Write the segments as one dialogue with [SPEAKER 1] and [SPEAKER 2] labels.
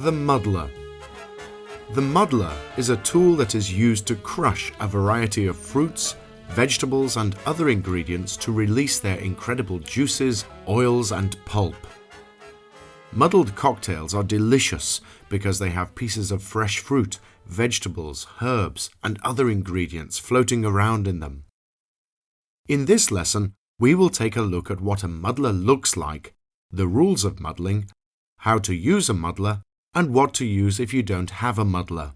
[SPEAKER 1] The muddler. The muddler is a tool that is used to crush a variety of fruits, vegetables and other ingredients to release their incredible juices, oils and pulp. Muddled cocktails are delicious because they have pieces of fresh fruit, vegetables, herbs and other ingredients floating around in them. In this lesson, we will take a look at what a muddler looks like, the rules of muddling, how to use a muddler, and what to use if you don't have a muddler.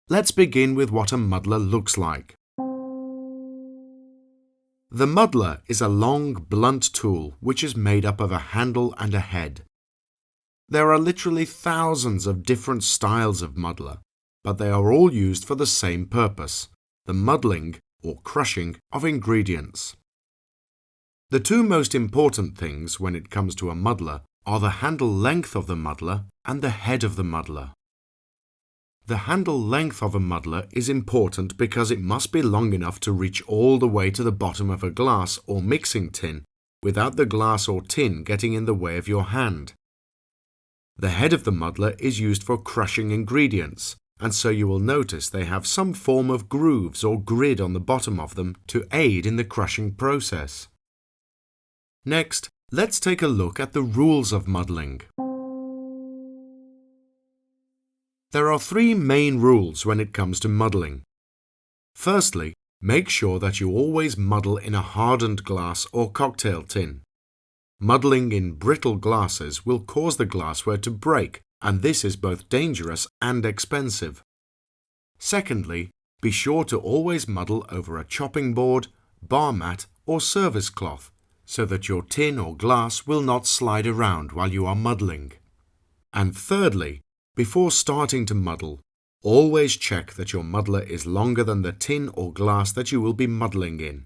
[SPEAKER 1] Let's begin with what a muddler looks like. The muddler is a long, blunt tool which is made up of a handle and a head. There are literally thousands of different styles of muddler, but they are all used for the same purpose, the muddling or crushing of ingredients. The two most important things when it comes to a muddler are the handle length of the muddler and the head of the muddler. The handle length of a muddler is important because it must be long enough to reach all the way to the bottom of a glass or mixing tin without the glass or tin getting in the way of your hand. The head of the muddler is used for crushing ingredients, and so you will notice they have some form of grooves or grid on the bottom of them to aid in the crushing process. Next, let's take a look at the rules of muddling. There are three main rules when it comes to muddling. Firstly, make sure that you always muddle in a hardened glass or cocktail tin. Muddling in brittle glasses will cause the glassware to break, and this is both dangerous and expensive. Secondly, be sure to always muddle over a chopping board, bar mat or service cloth, so that your tin or glass will not slide around while you are muddling. And thirdly, before starting to muddle, always check that your muddler is longer than the tin or glass that you will be muddling in.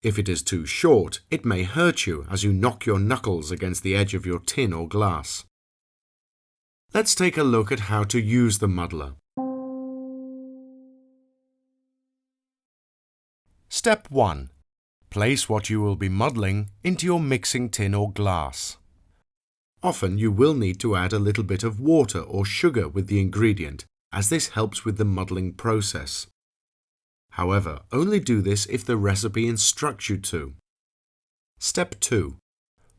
[SPEAKER 1] If it is too short, it may hurt you as you knock your knuckles against the edge of your tin or glass. Let's take a look at how to use the muddler. Step 1. Place what you will be muddling into your mixing tin or glass. Often you will need to add a little bit of water or sugar with the ingredient, as this helps with the muddling process. However, only do this if the recipe instructs you to. Step 2.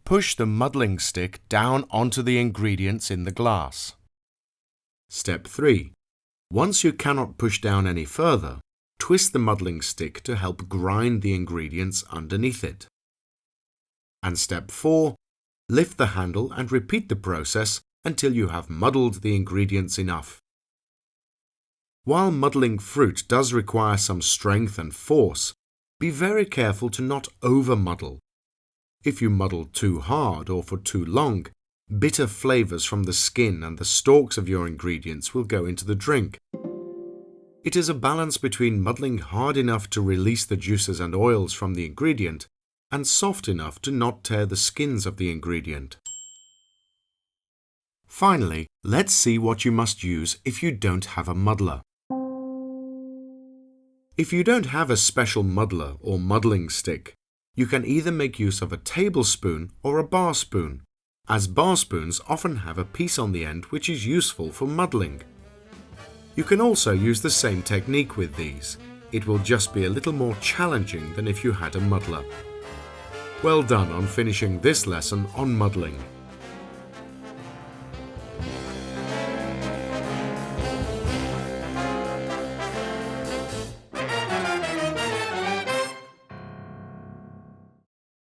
[SPEAKER 1] Push the muddling stick down onto the ingredients in the glass. Step 3. Once you cannot push down any further, twist the muddling stick to help grind the ingredients underneath it. And step 4. Lift the handle and repeat the process until you have muddled the ingredients enough. While muddling fruit does require some strength and force, be very careful to not over-muddle. If you muddle too hard or for too long, bitter flavors from the skin and the stalks of your ingredients will go into the drink. It is a balance between muddling hard enough to release the juices and oils from the ingredient and soft enough to not tear the skins of the ingredient. Finally, let's see what you must use if you don't have a muddler. If you don't have a special muddler or muddling stick, you can either make use of a tablespoon or a bar spoon, as bar spoons often have a piece on the end which is useful for muddling. You can also use the same technique with these. It will just be a little more challenging than if you had a muddler. Well done on finishing this lesson on muddling.